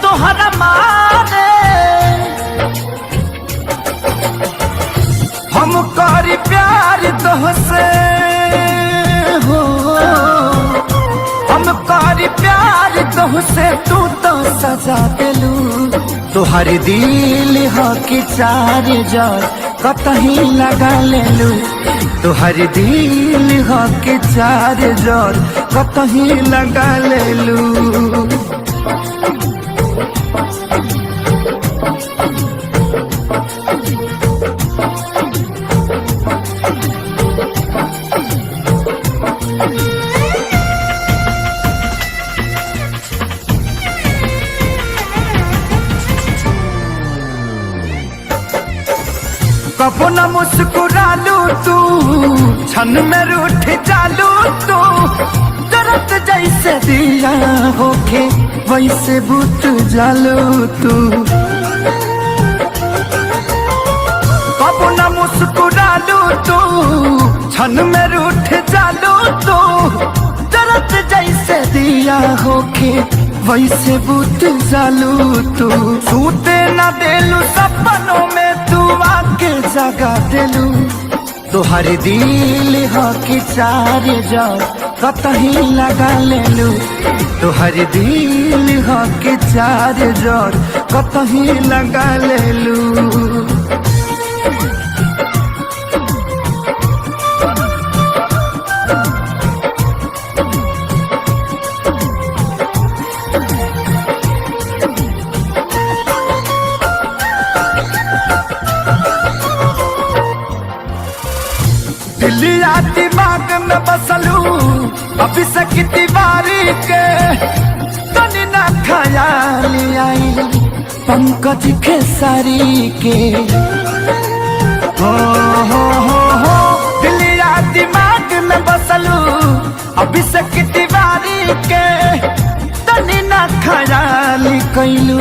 तोहरा मारे हम करी प्यार तोहसे हो, हम करी प्यार तोहसे तू तो सजा दिलू। तोहर दिल हो कि चार जार कतही लगा लेलू। तोहर दिल हो कि चार जार कतही लगा लेलू। कबो न मुस्कुरालू तू, क्षण में रूठ जालू तू। दर्द जैसे दिया होके वैसे बुत जालू तू। कबो न मुस्कुरालू तू, क्षण में रूठ जालू तू। दर्द जैसे दिया होके वैसे बुत जालू तू। सूते न देलू सपनों में तू आके जगा देलू। तोहर दिल हो कि चार जार कतही लगा लेलू। तोहर दिल हो कि चार जार कतही लगा लेलू। दिलिया दिमाग में बसलू अभी से तिवारी के। तनी ना ख्याल आई पंकज खेसारी के। हो दिलिया दिमाग में बसलू अभी से तिवारी के। तनी ना ख्याल कैलू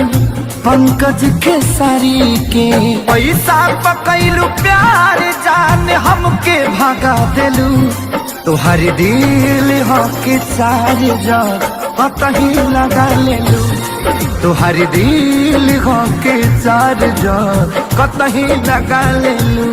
पंकज खेसारी के। पैसा पकैलू प्यार जान हमके भागा देलू। तोहर दिल हो कि चार जार कतही लगा लेलू। तोहर दिल हो कि चार जार कतही लगा लेलू।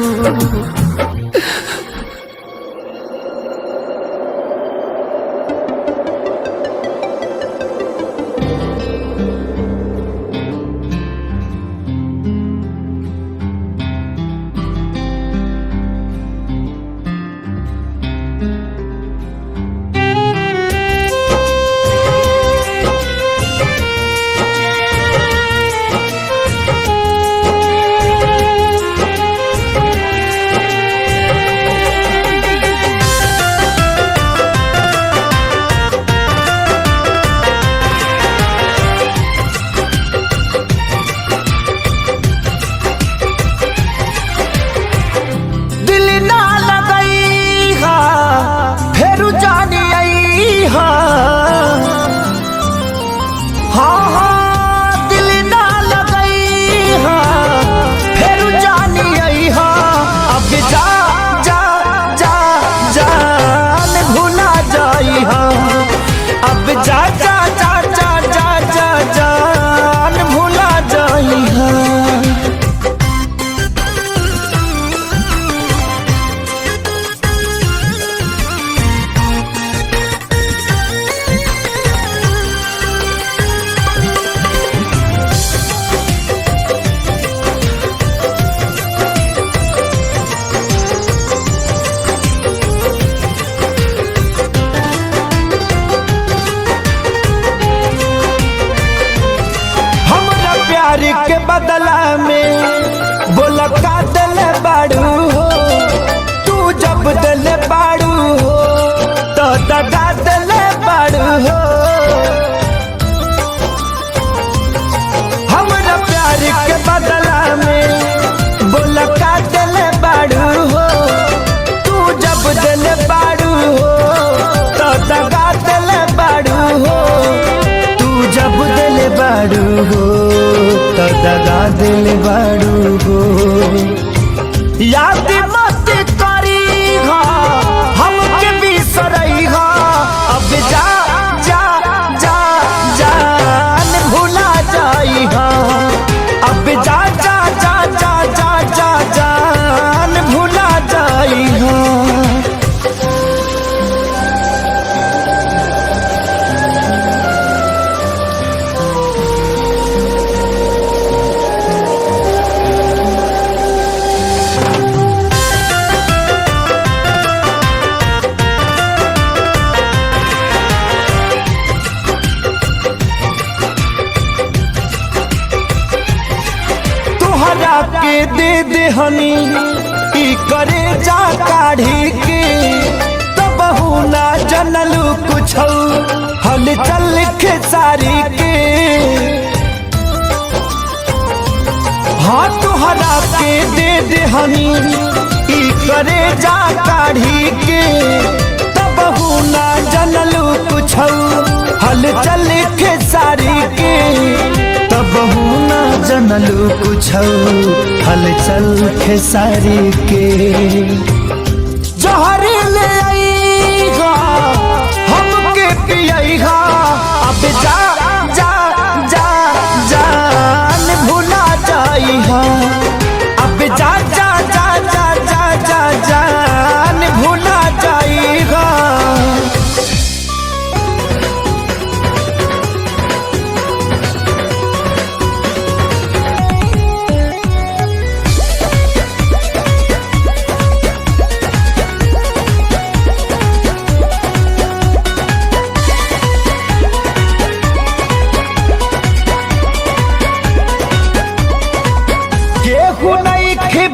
के बदला में बोला का दिल बाड़ू हो। तू जब दिल बाड़ू हो तो दगा दिल बाड़ू हो। हमरा प्यार के बदला में बोला का दिल बाड़ू हो। तू जब दिल बाड़ू हो तो दगा दिल बाड़ू हो। तू जब दिल बाड़ू हो तो दगा दिल बाड़ू हो। याद मत करी हो हमके बिसरई हो। अब जा जा जा जान भुला जा देहनी ई करे जा काढ़ी के तब ना जनलू कुछ हल चल खेसारी के हाँ तुहरा के दे देहनी ई करे जा काढ़ी के तब ना जनलू कुछ हल चल खेसारी के तब ना जनलू कुछ हल चल खेसारी के जहर ले आईगा हमके पियाईगा अब जा जा जा जान भुला जाईगा अब जा जा जा जा जा जा जान भुला जाईगा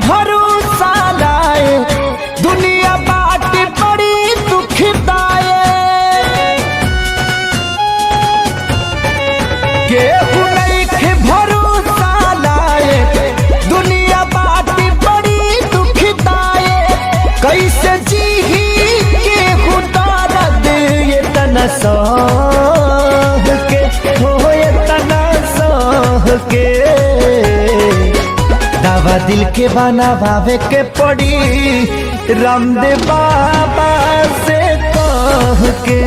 भरोसा लाए दुनिया बाट बड़ी दुखदाए केहू नहीं के भरोसा लाए दुनिया बाट बड़ी दुखदाए कैसे जी केहू दर्द ये तना सह के हो ये तना सह के दवा दिल के बनावे के पड़ी रामदेव बाबा से कह के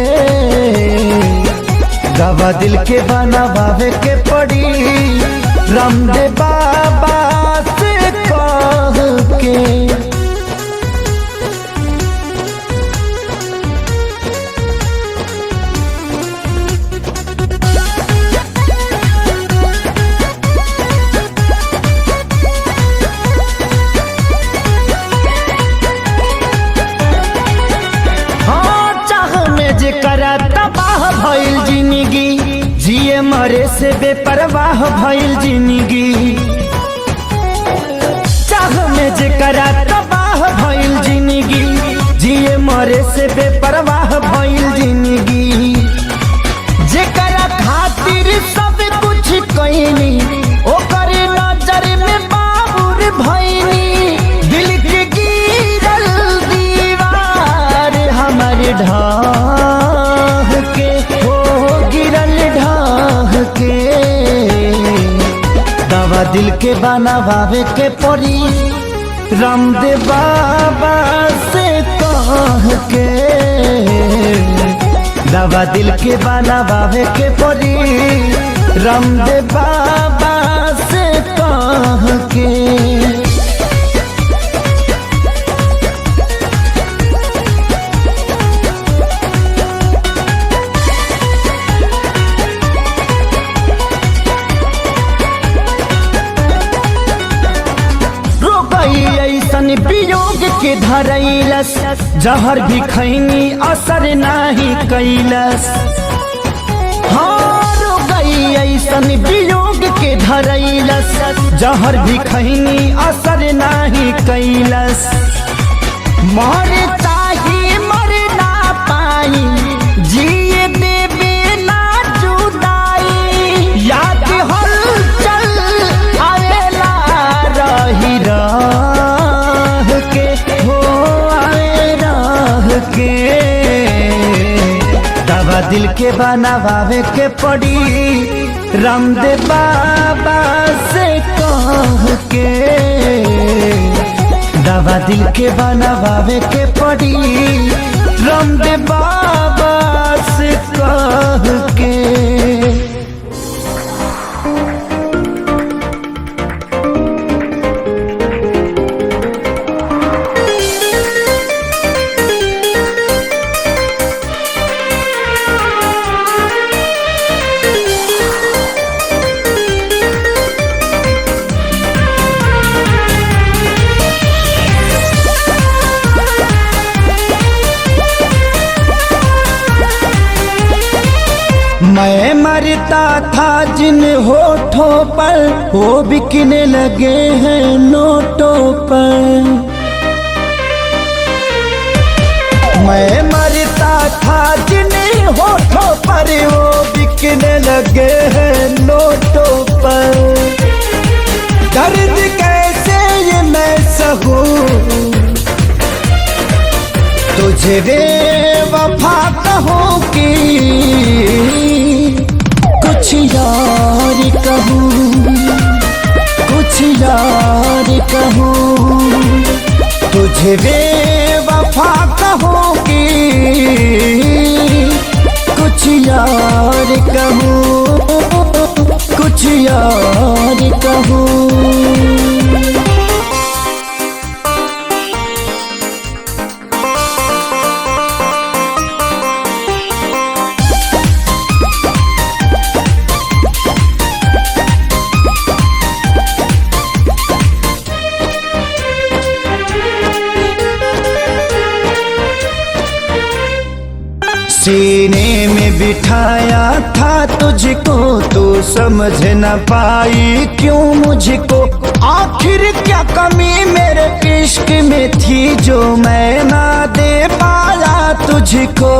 दवा दिल के बनावे के पड़ी रामदेव बाबा से कह के तबाह भइल जिंदगी जिए मरे से बेपरवाह भइल जिंदगी चाह में जेकरा तबाह भइल जिंदगी जिए मरे से बेपरवाह भइल जिंदगी जेकरा खातिर सब कुछ कइनी ओकर नजर में बाबूर भइनी दिल के गिरल दीवार हमारे ढाह के हो गिरल ढाह के दवा दिल के बनावे के पड़ी रामदेव बाबा से कह के दवा दिल के बनावे के पड़ी रामदेव बाबा से कह के ऐसन वियोग के धरैलस जहर भी खैनी असर नाही कैलस हार गई ऐसन वियोग के धरैलस जहर भी खैनी असर नाही कैलस मर चाही मर ना पाई जिए देवे ना जुदाई याद हल चल आवेला रही दवा दिल के बनावे के पड़ी रामदेव बाबा से कह के दवा दिल के बनावे के पड़ी रामदेव बाबा से कह के मैं मर जिन होठों पर वो बिकने लगे हैं नोटों पर। मैं मरता था जिन होठों पर वो बिकने लगे हैं नोटों पर। दर्द कैसे ये मैं सहूं तुझे बेवफा कहूं कि कुछ यार कहूं, कुछ यार कहूं। तुझे बेवफा कहूं कि कुछ यार कहूं, कुछ यार कहूं। सीने में बिठाया था तुझको तू समझ न पाई क्यों मुझको। आखिर क्या कमी मेरे इश्क में थी जो मैं ना दे पाया तुझको।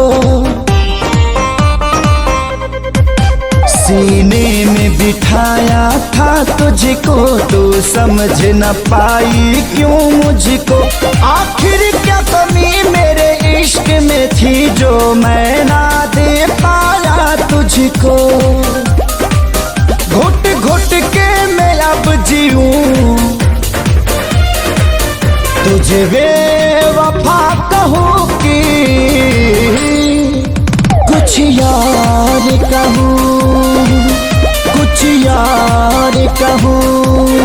सीने में बिठाया था तुझको तू समझ न पाई क्यों मुझको। आखिर क्या कमी मेरे इश्क में थी जो मैं ना दे पाया तुझको। घुट घुट के मैं अब जीऊं तुझे बेवफा कहूं कि कुछ यार कहूं, कुछ यार कहूं।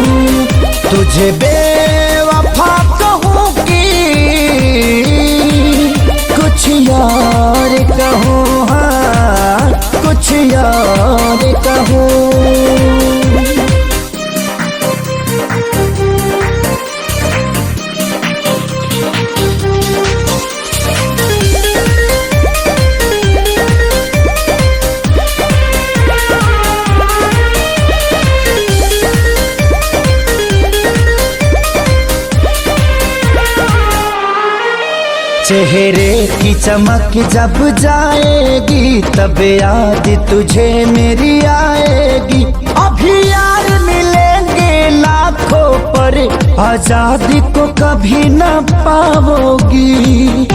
तुझे बेवफा कहूं कि कुछ यार कहूं, हाँ कुछ यार कहूं। चेहरे की चमक जब जाएगी तब याद तुझे मेरी आएगी। अभी यार मिलेंगे लाखों पर आजादी को कभी न पाओगी।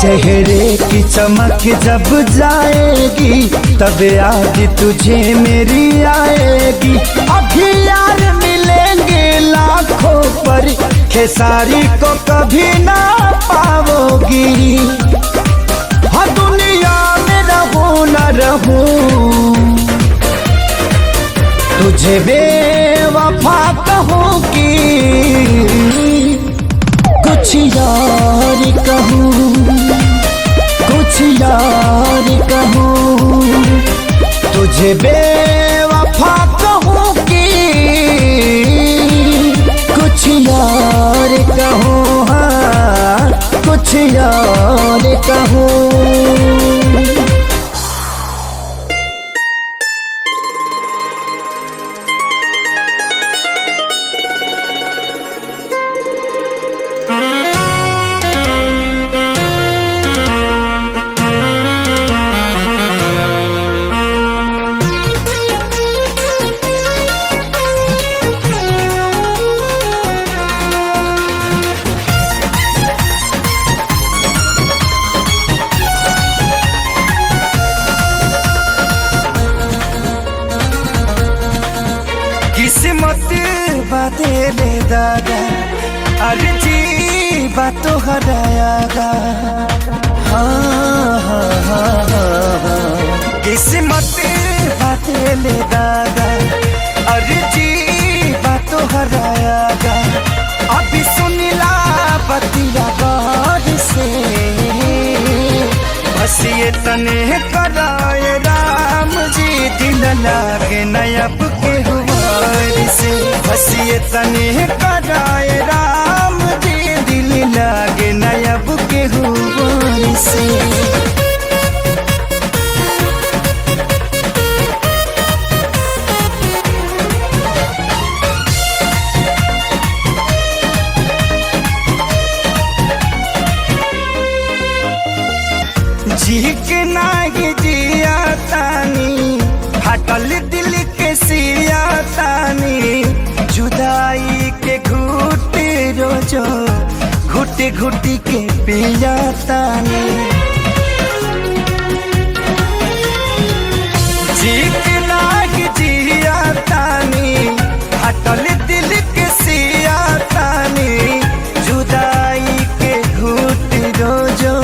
चेहरे की चमक जब जाएगी तब याद तुझे मेरी आएगी। अभी यार मिलेंगे लाखों पर खेसारी को कभी ना पाओगी। हाँ दुनिया में रहूं न रहूं तुझे बेवफा कहूं कि कुछ यार कहूं, कुछ यार कहूं। तुझे बेवफा कहूं कि कुछ यार कहूं, हाँ कुछ यार कहूं। किस्मत बाते ले दादा अर्जी बातों हरायागा। हाँ हाँ हाँ हाँ किस्मत बाते ले दादा अर्जी बातों हरायागा। अभी सुनिला बतिया गौर से बस ये तने कराए राम जी दिल लागे नयब के हुआर से। बस ये तने कराए राम जी दिल लागे नयब के हुआर से। घुटी घुटी के पिया तानी जीत लाग जिया तानी हटल दिल के सिया तानी जुदाई के घुट रोजो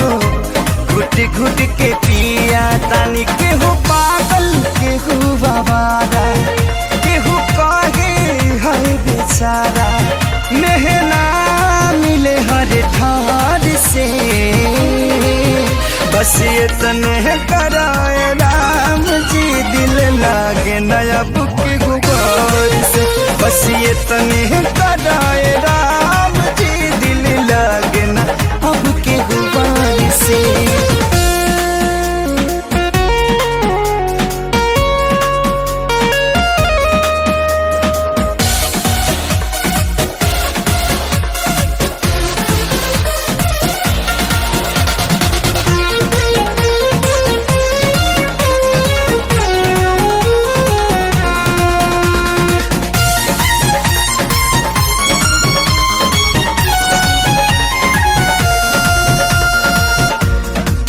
घुट घुट के पिया तानी केहू पागल केहू बाबारा केहू कहे है बेचारा मेहना मिले हर ठार से बस ये तने कराए राम जी दिल लागे नया बुक गुबार से बस ये तने कराए राम जी दिल लागे ना अब के गुबार से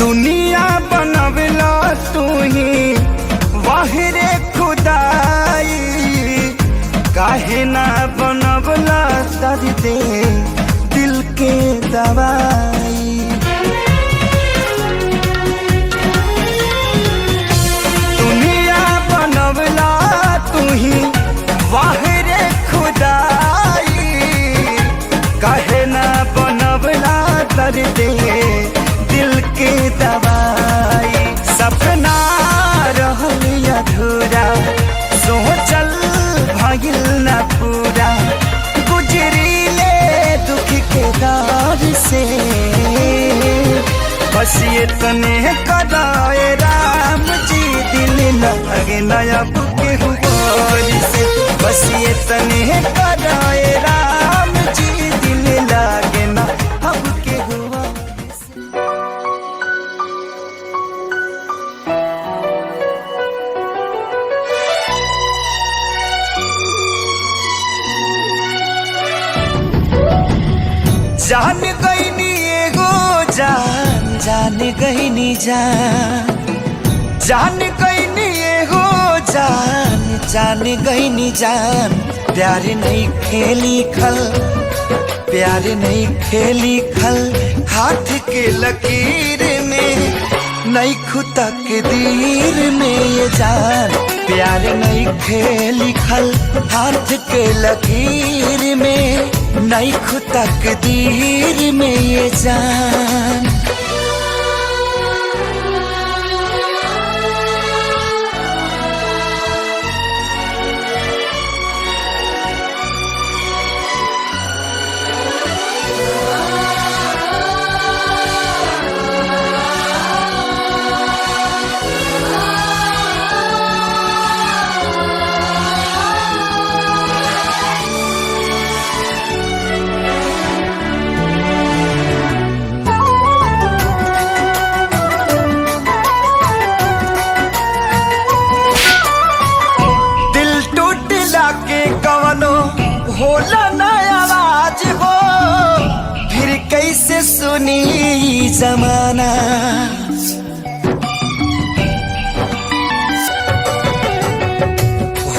दुनिया बनवला तू ही वाहिरे खुदाई काहे ना बनवला दर्द दिल के दवाई दुनिया बनवला तू ही वाहिरे खुदाई काहे ना बनवला दर्द दिल के दवाई सपना रहल अधूरा सोचल भइल न पूरा गुजरीले दुख के दौर से बस ये तने कदाए राम जी दिल लगे नया बुके हुआर से बस ये तने कदाए राम जी दिल लगे ना अब के हुआ जान गईनी एगो जान गईनी जान गईनी एगो जान गईनी प्यार नहीं खेली खल प्यार नहीं खेली खल हाथ के लकीर में नहीं खुदा के दीर में ये जान प्यार नहीं खेली खल हाथ के लकीर में नहीं खुदा के दीर में ये जान होला ना आवाज हो फिर कैसे सुनी जमाना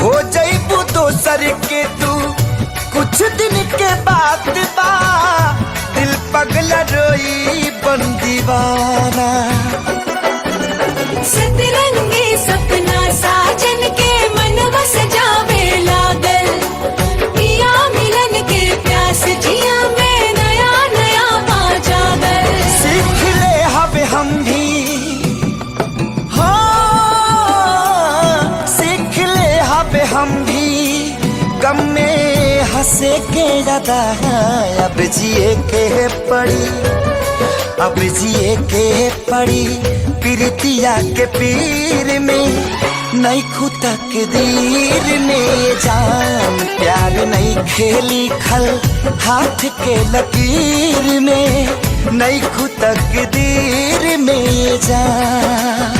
हो जाइबू दोसर के तू कुछ दिन के बाद बा दिल पगला रोई बन दीवाना सतरंगी सपना साजन के मन बस जावे लागल पिया मिलन के प्यास जिया में नया नया पा जागल सीख ले हवे हम भी सीख ले हवे हम भी गम में हंसे के ज्यादा अब जिए के पड़ी प्रीतिया के पीर में नहीं खुदा के दीर में ये जान प्यार नहीं खेली खल हाथ के लकीर में नहीं खुदा के दीर में ये जान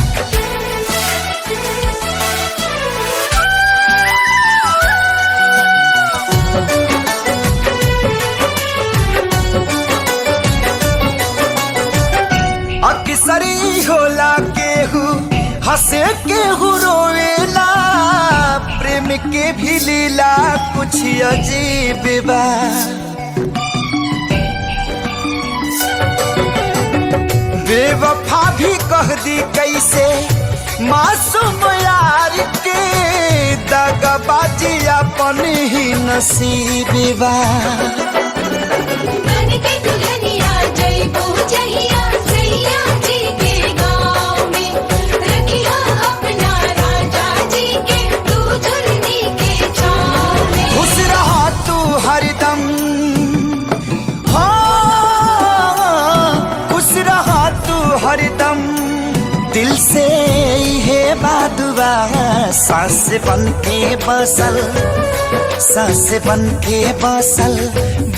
के रोवेला, प्रेम के भी लीला कुछ अजीब बा। बेवफा भी कह दी कैसे मासूम यार के, दगाबाजी अपन ही नसीब बा। बन के दुल्हनिया जइबो जहिया सैया जी के गाँव में, रखिया अपना राजा जी के तू झुलनी के छाँव में। खुश रहा तू हरदम, हाँ खुश रहा तू हरदम, दिल से है बादुआ। सांस बन के बसल, सांस बन के बसल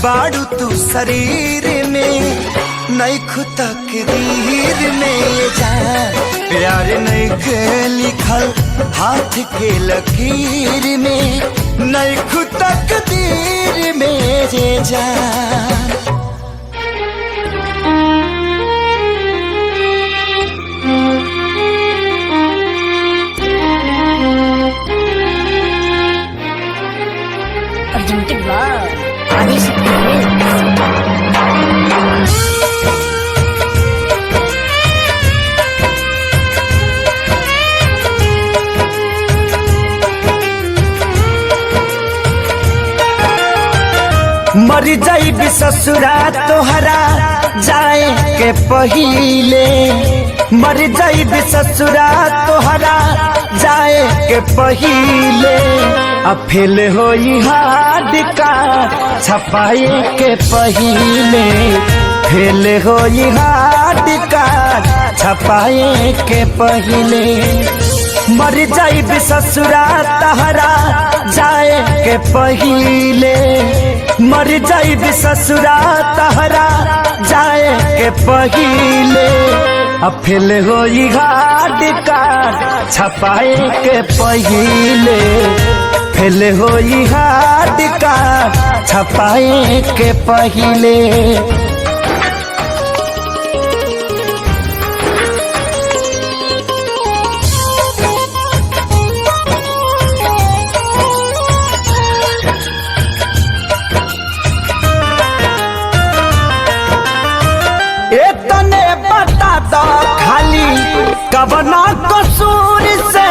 बाड़ू तू शरीर में, नैखु तकदीर में ये जान। प्यार नैखे लिखल हाथ के लकीर में, नैखु तकदीर में ये जान। Presented by Adishakti Films. मर जाई ससुरा तोहरा जाए के पहिले, मर जाई ससुरा तोहरा जाए के पहिले। अब फेल होई हाड का छपाए के पहिले, फेल होई हाड का छपाए के पहिले। मर जाई ससुरा तोहरा जाए के पहिले, मर जाई ससुरा तोहरा जाए के पहिले। अब फेल होई हाड का छपाए के पहिले, फेल होई हाड का छपाए के पहिले। तने बता दो खाली कबना कसूर से,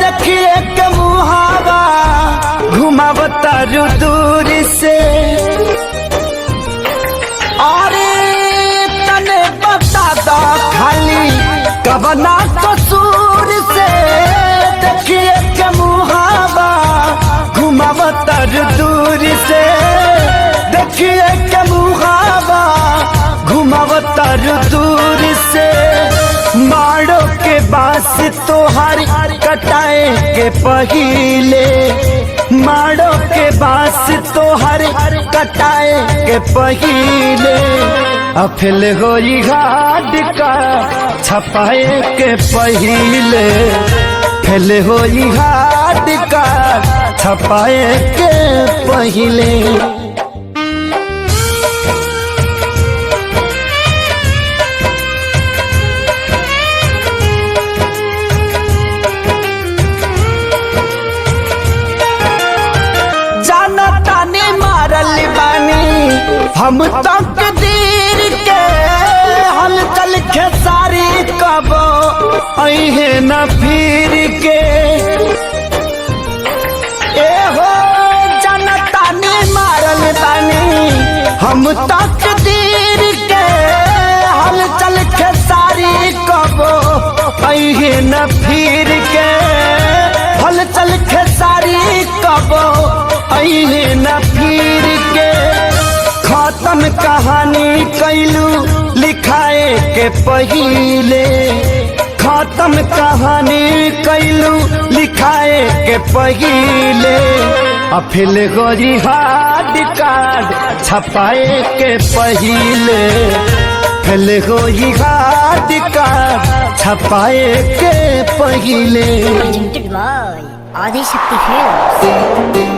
देखिए के मुहावा घुमावता दूर से। अरे तने बता दो खाली कबना कसूर से, देखिए के मुहावा घुमावता दूर से। देखिए के मुहावा घुमावतर दूर से, मारो के बास तोहार कटाए के पहिले, मारो के बास तोहार कटाए के पहिले। अफिल होई हाड का छपाए के पहिले, फेल होई हाड का छपाए के पहिले। हम तकदीर के हलचल खेसारी कबो अहे न फिर के। ए हो जनता ने मारल बानी, हम तकदीर के हलचल खेसारी कबो अहे न फिर के। हलचल खेसारी कबो अहे न फिर के। खत्म कहानी कैलू लिखाए के पहिले, खत्म कहानी कैलू लिखाए के पहिले। अफिल गोरी हाड कार्ड छपाए के पहिले, फेल गोरी हाड कार्ड छपाए के पहिले। Presented by Adishakti Films.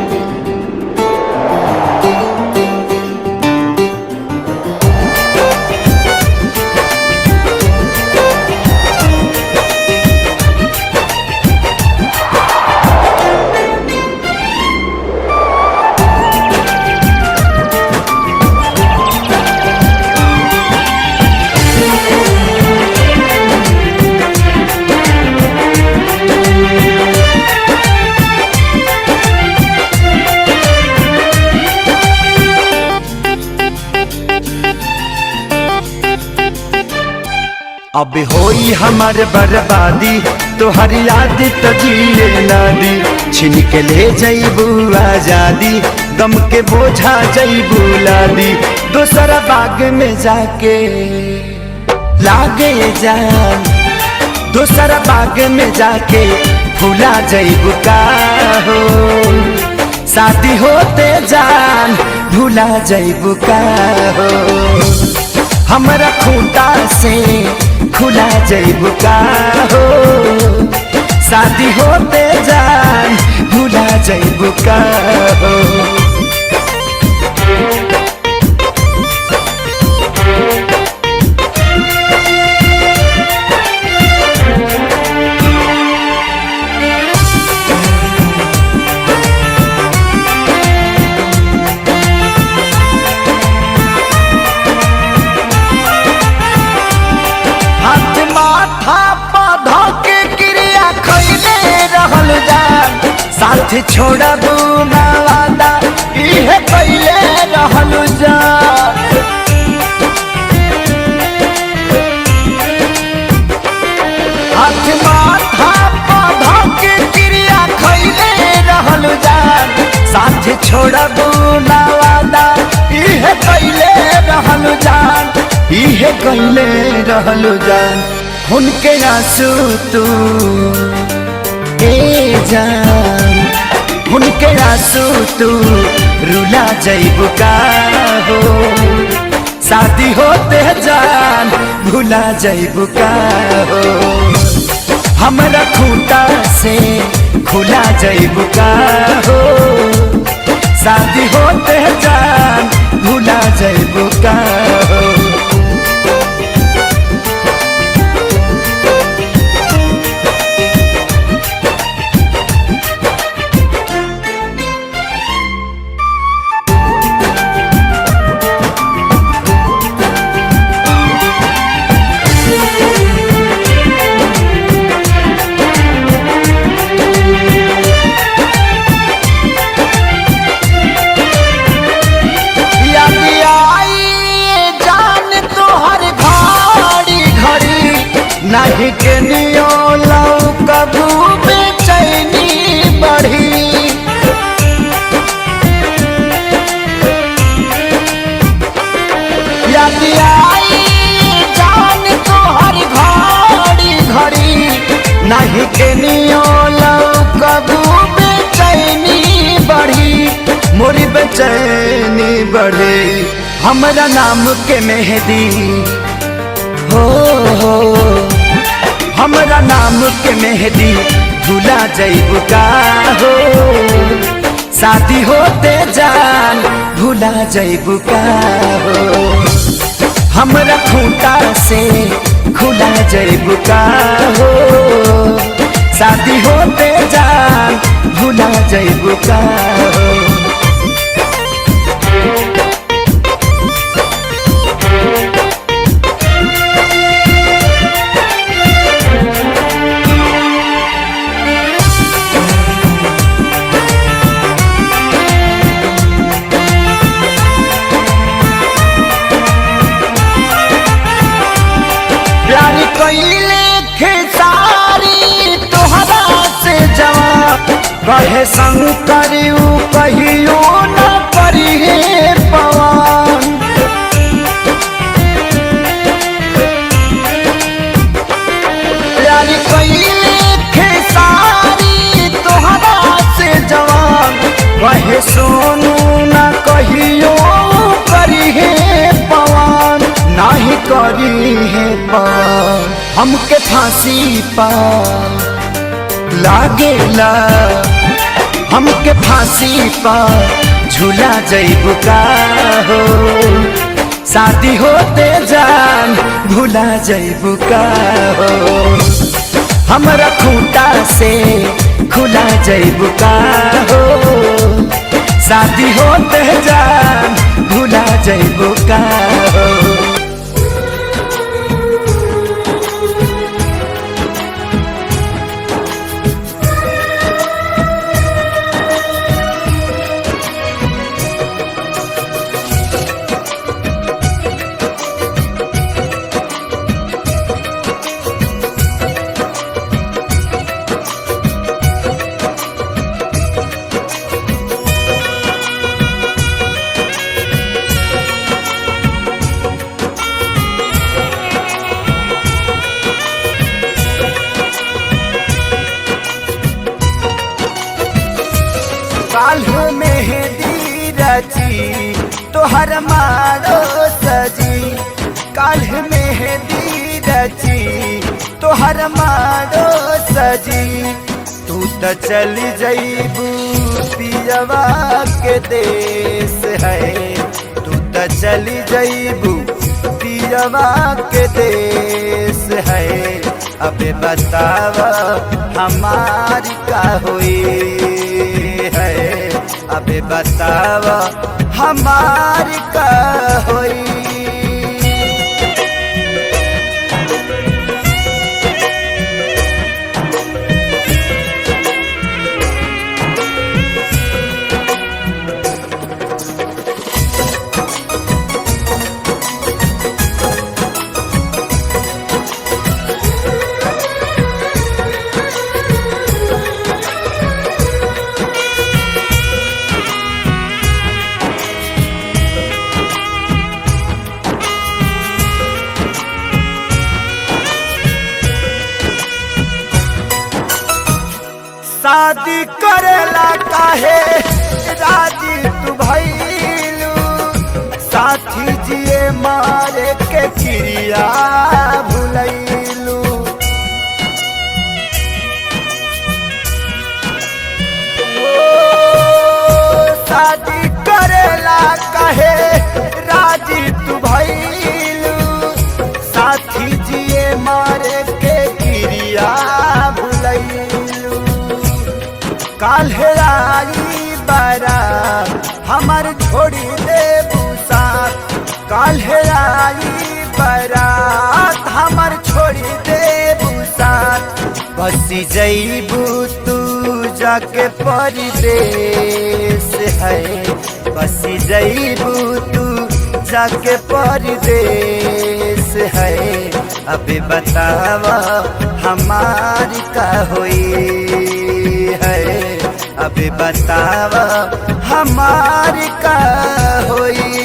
अब होई हमार बर्बादी तोहर याद तो जिए ना दी। छीन के ले जईबू आजादी गम के बोझा जईबू लादी। दूसरा बाग में जाके लागे जान, दूसरा बाग में जाके भूला जईबू का हो। शादी होते जान भूला जईबू का हो। हमरा खूंटा से खुला जईबू का हो। शादी होते जान भूला जईबू का हो। साथ छोड़बू ना वादा इहे पहले रहलू जान। हाथ माथा पौधा के क्रिया खैले रहलू जान। साथ छोड़बू ना वादा इहे पहले रहलू जान। इहे पहले रहलू जान। उनके आंसू तू ए जान, उनके आंसू तू रुला जईबू का हो। शादी होते जान भूला जईबू का हो। हमरा खूंटा से खुला जईबू का हो। शादी होते जान भूला जईबू का हो। नहीं के नियो लौ कबू बेचैनी बढ़ी। याद आई जान तोहर घड़ी घड़ी। नहीं के नियो लौ कबू बेचैनी बढ़ी। मोरी बेचैनी बढ़ी। हमरा नाम के मेहंदी हो हमरा नाम के मेहंदी भूला जईबू का हो। शादी होते जान भूला जईबू का हो। हमरा खूंटा से खुला जईबू का हो। शादी होते जान भूला जईबू का हो। कहे संग करियो कहियो न परिहे पवन। प्यारी कइले खेसारी तोहरा से जवान। कहे सोनू न कहियो करिहे पवन। नाही करिहे पवन। हमके फांसी पा लागेला। हमके फांसी पर झूला जईबू का हो। शादी होते जान भूला जईबू का हो। हमरा खूंटा से खुला जईबू का हो। शादी होते जान भूला जईबू का हो। तोहर मारो सजी काल्ह मेहंदी रची तोहर मारो सजी तू तो चली जईबू पियवा के देश है तू तो चली जईबू पियवा के देश है अबे बतावा हमारी का हुई है अबे बतावा हमारी का हुई। शादी करेला काहे राजी तू भइलू साथी जिए मारे के क्रिया भुलैलू शादी करेला काहे राजी तू भइलू साथी जिए मारे के क्रिया भुलैलू काल्हे आई बारात हमार छोड़ी दे साथ काल्हे आई बारात हमार छोड़ी दे साथ बसी जईबू तू जाके परदेश है बसी जईबू तू जाके परदेश है अबे बतावा हमारी का हुई है अबे बतावा हमारी का हुई।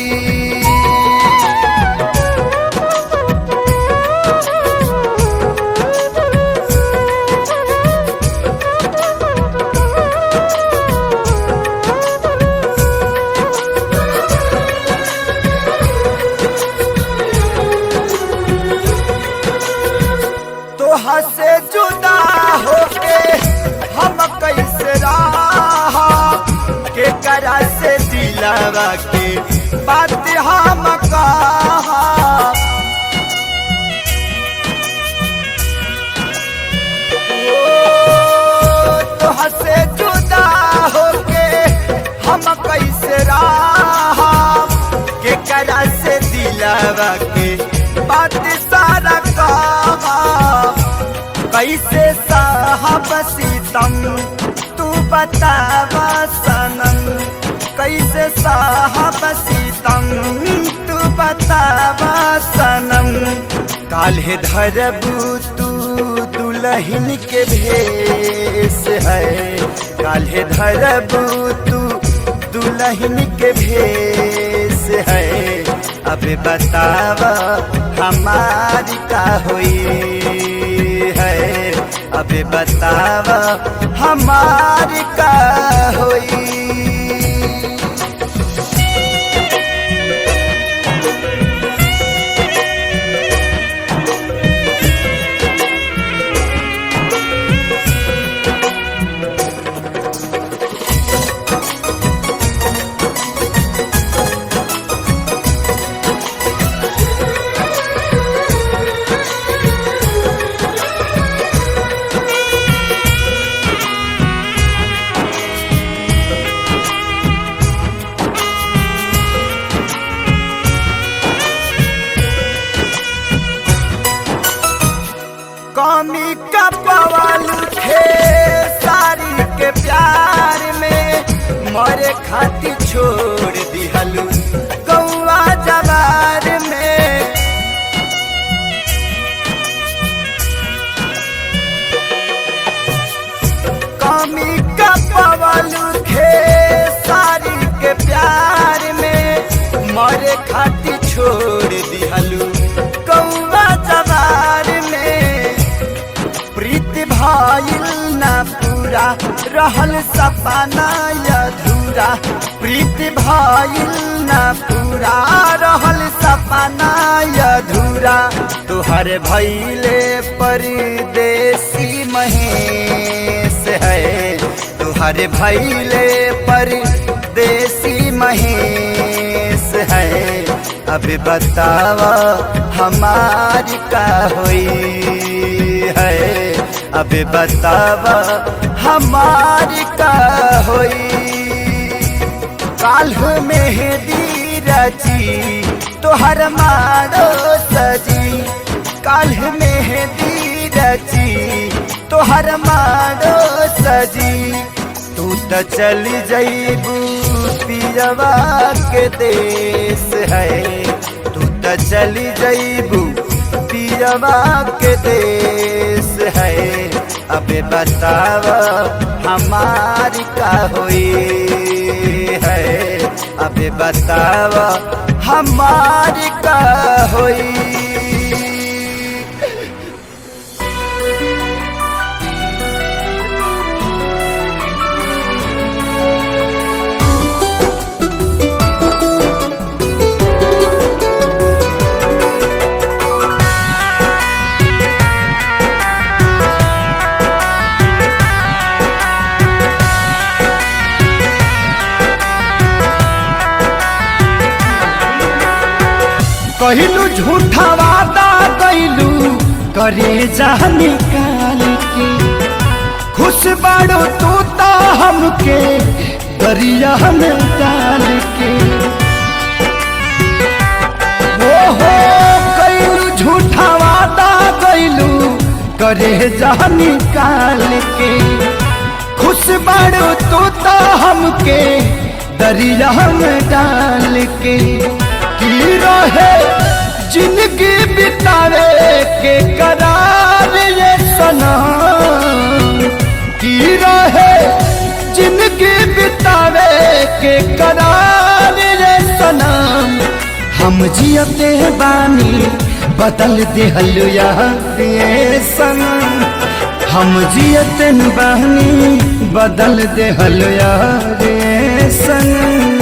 तोहा से जुदा होके हम कैसे रहा के करा से दिलवा के बात हम कहा तोहा से जुदा होके हम कैसे रहा के करा से दिलवा के बात सारा कहा कैसे साहब सीतम तू बतावा सनम कैसे साहब सीतम तू बतावा सनम काल्हे धरबू तू दुल्हन के भेष है काल्हे धरबू तू दुल्हन के भेष है अबे बतावा हमारी का हुई है अबे बतावा हमारी का हुई। कमी का पवाल थे सारी के प्यार में मरे खातिर छोड़ दिहलू गौवा जवार में कमी का पवाल थे सारी के प्यार में मरे खातिर छोड़ दिहलू गौवा जवार में प्रीत भाईल ना पूरा रहल सपना अधूरा अधूरा प्रीति भइल ना पूरा रहल सपना अधूरा तुहर भइले परदेसी महेश है तुहर भइले परदेसी महेश है अब बतावा हमारी का होई है अब बतावा हमारी का होई काल्ह मेहंदी रची तोहर मारो सजी काल्ह मेहंदी रची तोहर मारो सजी तू त चली जइबू पियवा के देश है तू त चली जइबू पियवा के देश है अब बतावा हमारी का होई है अब बतावा हमारी का होई। कहलू झूठा वादा कैलू करे जा निकाल के खुश बाड़ो तू तो हमके दरिया में डाल के हो कैलू झूठा वादा कैलू करे जा निकाल के खुश बाड़ो तू तो हमके दरिया में डाल के की रहे जिंदगी बितावे के करार ये सनम की रहे जिंदगी बितावे के करार ये सनम हम जियते बानी बदल दिहल यार ये सनम हम जियते बानी बदल दिहल यार ये सनम।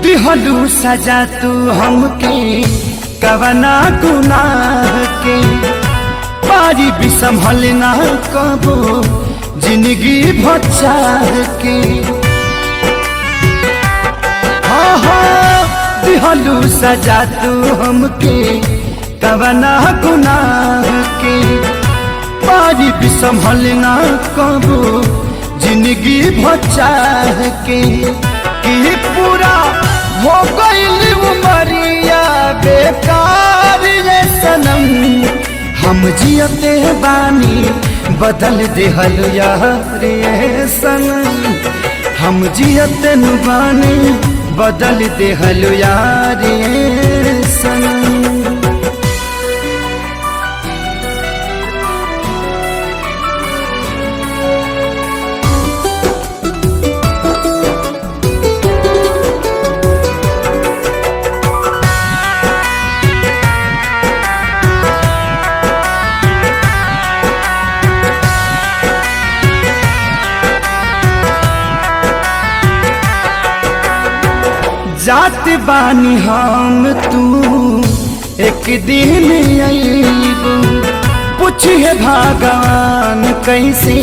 दिहलू सजा तू हमके कवना गुनाह के पारी भी संभल ना कबो जिंदगी भचार के दिहलू सजा तू हमके कवना गुनाह के पारी भी संभल ना कबो जिंदगी भचार के पूरा हो गई उमरिया बेकार ये सनम हम जियते बानी बदल दिहल यार ये सनम हम जियते बानी बदल दिहल यार ये सनम। जात बानी हम तू एक दिन अइबू पूछिए भगवान कैसे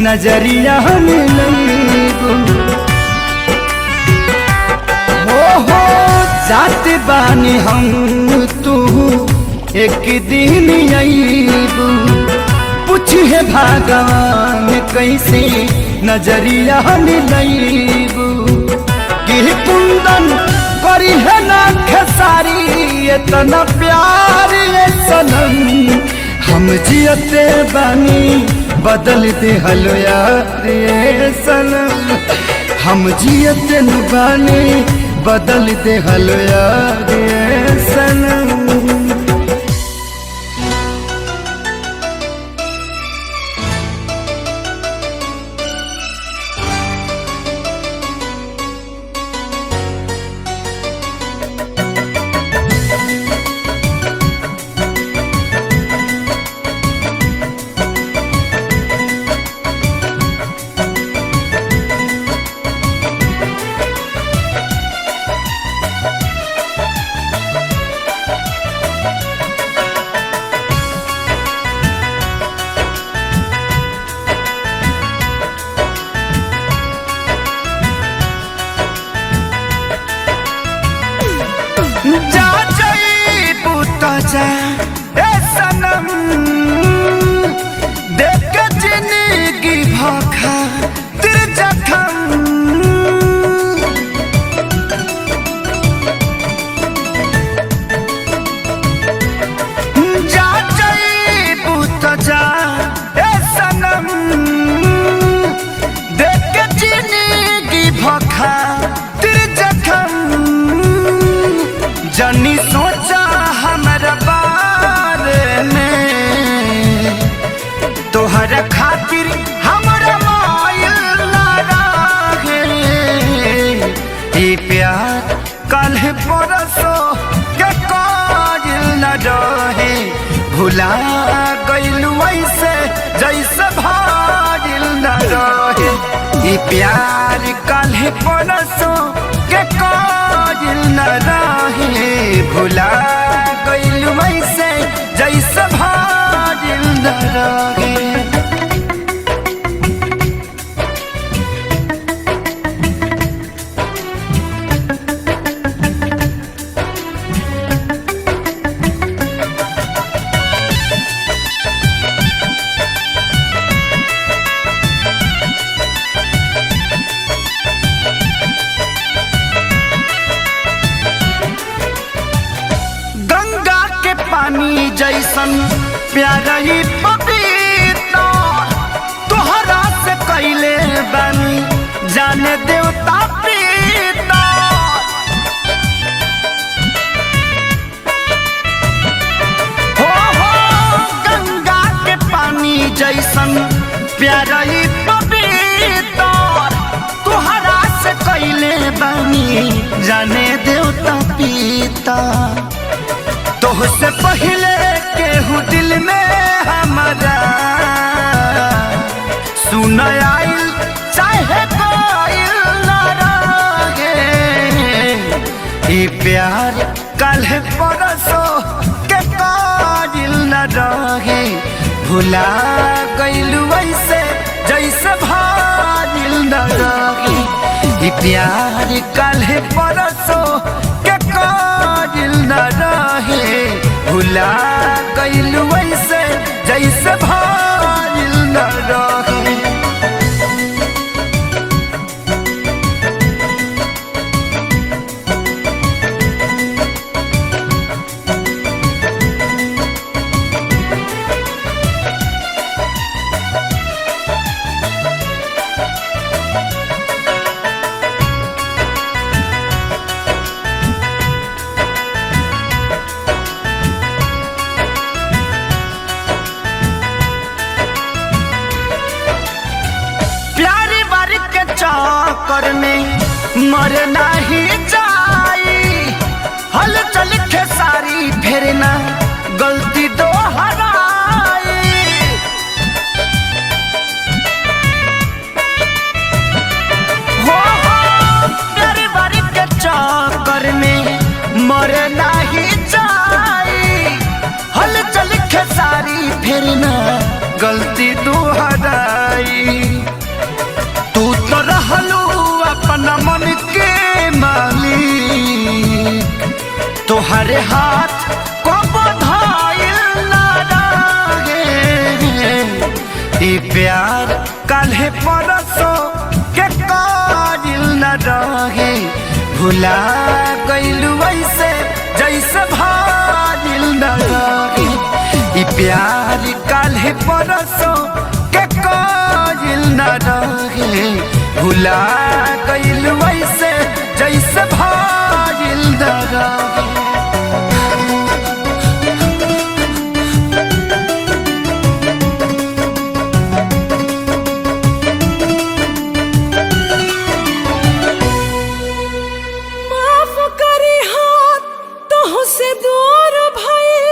नजरिया मिलबू हो जात बानी हम तू एक दिन अइबू पूछिए भगवान कैसे नजरिया मिलबू कि कुंदन करी है ना खेसारी इतना प्यार ये सनम हम जियते बानी बदल दिहल यार ये सनम हम जियते बानी बदल दिहल यार। हमरा मायल ना रहे। ई प्यार कल परसो के काजिल न रहे। भुला गइल वैसे जैसे भाजिल न रहे। ई प्यार कल परसो के काजिल न रहे। भुला गइल वैसे जैसे भाजिल न रहे। गंगा के पानी जैसन प्यारा ही पपीता तोहरा से कैले बानी जाने देवता पीता। हो गंगा के पानी जैसन प्यारा ही पपीता तोहरा से कैले बानी जाने देवता पीता। तोहसे पहले केहू दिल में हमारा सुन आइल चाहे कोइल न रहे। ई प्यार कल परसो के काजिल न रहे। भुला गइल वैसे जैसे भाजिल न रहे। ई प्यार कल परसो के काजिल न रहे। भुला गइल वैसे जैसे भाजिल न रहे। चक्कर में मर नहीं जाई। हल चल खेसारी फेरना गलती दोहराई। हो प्यारी बारी के चक्कर में मर नहीं जाई। हल चल खेसारी फेरना गलती दोहराई। तू तो रहलू अपना मन के मालिक तोहरे हाथ को बधाइल ना रहे। ई प्यार काल्हे परसो के काजिल न रहे। भुला गइल वैसे जैसे भाजिल न रहे। ई प्यार काल्हे परसो के काजिल न रहे। भुला गइल वैसे जैसे भाजिल न रहे। माफ करी हाथ तोहसे दूर भइल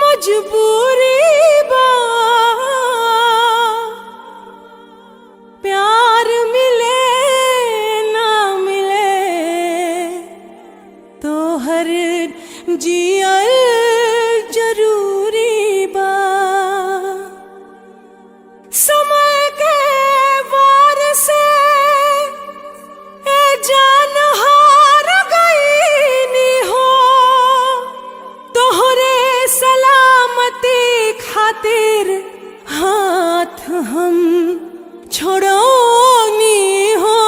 मजबूरी बा। प्यार मिले ना मिले तो हर जियल जरूरी बा। समय के वार से ए जान हार गईनी हो। तोहरे सलामती खातिर हाथ हम छोड़ोनी हो।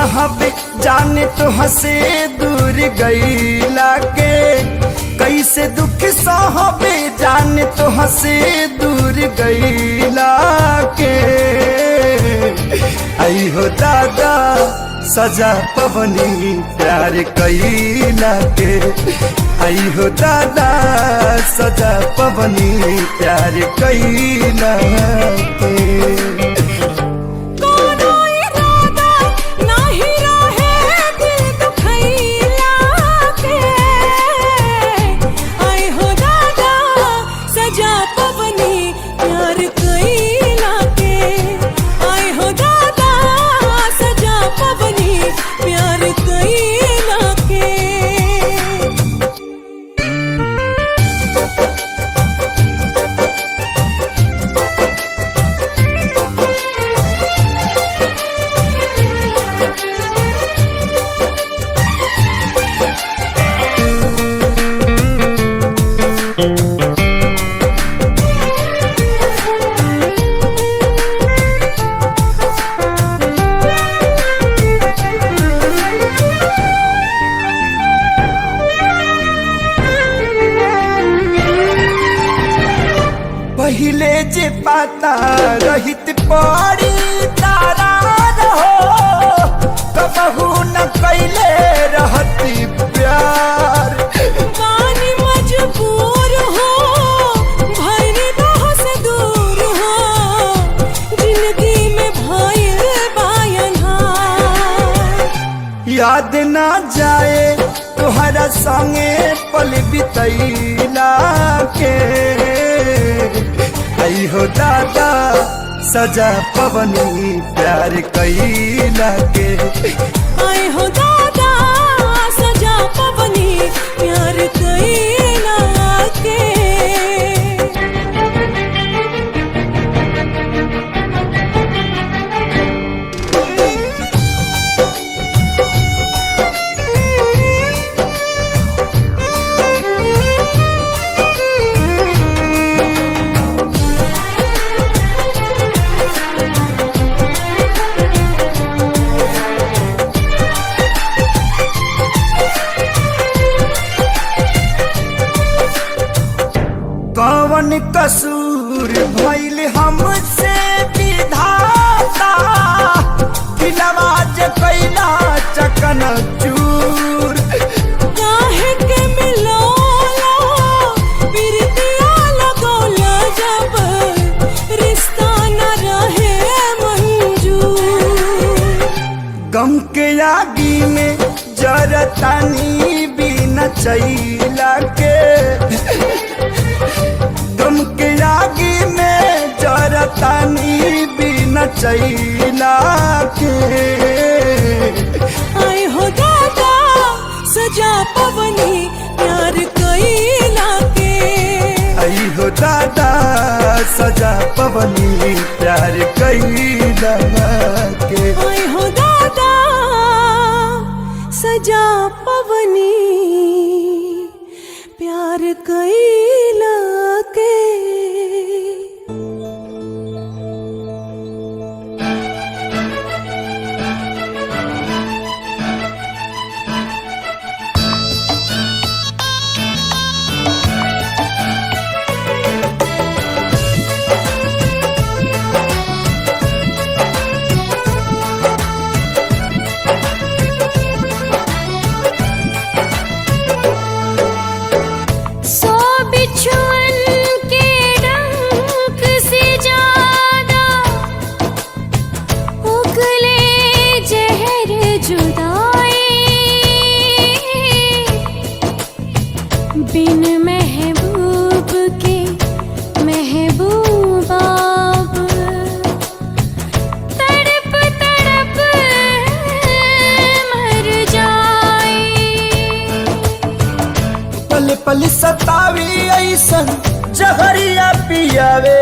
साहब जाने तो हंसे दूर गईला के कैसे दुख साहब जाने तो हंसे दूर गईला के आई हो दादा सजा पवनी प्यार कैला के आई हो दादा सजा पवनी प्यार कैला के कोनो इरादा नाही रहे दिल दुखैला के आई हो दादा सजा पवनी प्यार कैला के आई हो दादा सजा पवनी प्यार कैला के। पहिले जे पाता रहित पड़ी तारा रहो कबहू न कैले रहती प्यार पानी मजबूर हो भरी दह से दूर हो जिंदगी में भइल बायनहार याद ना जाए तुहरा संगे पल बितैला के आई हो दादा सजा पवनी प्यार कैला के आई हो दादा सजा पवनी प्यार कैला के। कौन कसूर भइल हमसे विधाता दिलवा जे कैला चकन चूर काहे के मिलोला प्रीतिया लगोला जब रिश्ता न रहे मंजूर गम के आगी में जरतानी भी न चैला के गम के आगी में जरतानी भी न चैला के आई हो दादा सजा पवनी प्यार कैला के आई हो दादा सजा पवनी प्यार कैला के आई हो दादा सजा पवनी प्यार कैला के। सो बिछुअन के डंक से ज्यादा उगले जहर जुदाई बिन महबूब के महबूबा तड़प तड़प मर जाए। पल पल सतावी ऐसन जहरिया पियावे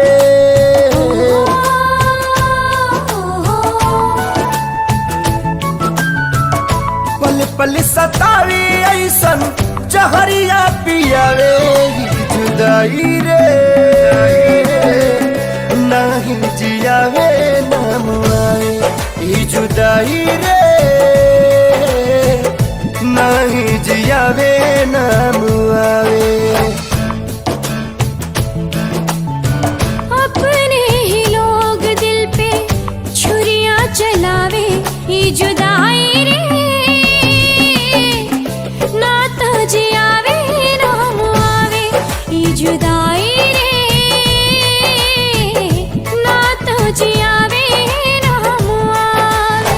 पल पल सतावी ऐसन जहरिया पियावे जुदाई रे नहीं जियावे नाम आए जुदाई रे जुदाई रे ना तो जियावे ना मुआवे।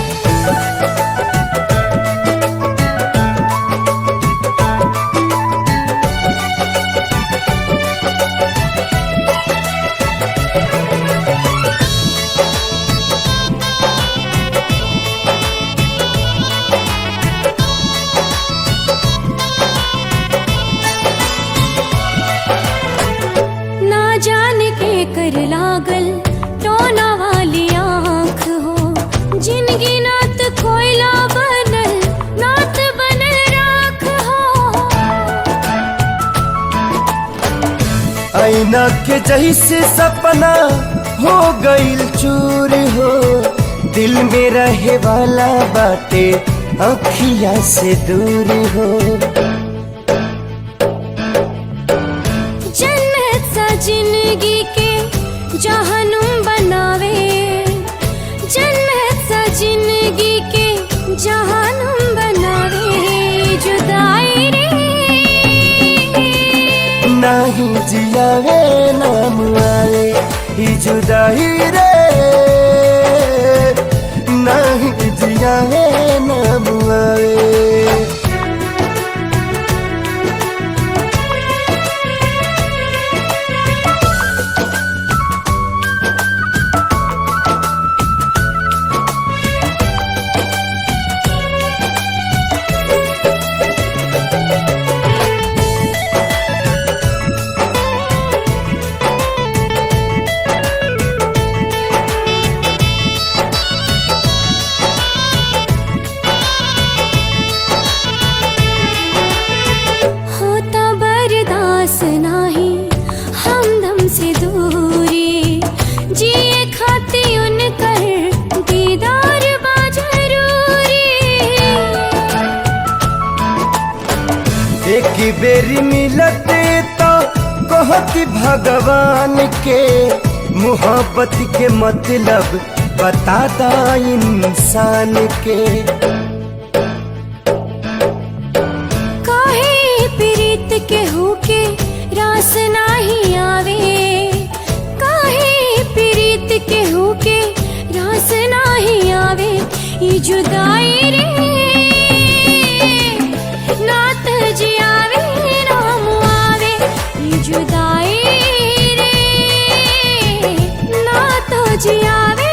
ना जाने के कर लागल टोना वाली आँख हो, जिनगी नात कोयला बनल नात बनल राख हो। आईना के जैसे सपना हो गईल चूर हो, दिल में रहे वाला बाटे अखिया से दूर हो। जन्नत सा जिंदगी के जहनुम बनावे, जन्नत सा जिंदगी के जहनुम बनावे। जुदाई रे नहीं जियावे ना मुआवे, ई जुदाई रे नहीं जियावे ना मुआवे। होता बर्दाश्त नाही हमदम से दूरी, जिए खाती उनकर दीदार बा जरूरी। एक बेरी मिलते तो कहती भगवान के, मोहब्बत के मतलब बताता इंसान के। काहे प्रीत के होके रास नाही आवे, काहे प्रीत के होके रास नाही आवे। ई जुदाई रे नात जियावे ना मुआवे। ई जुदाई रे ना तो जियावे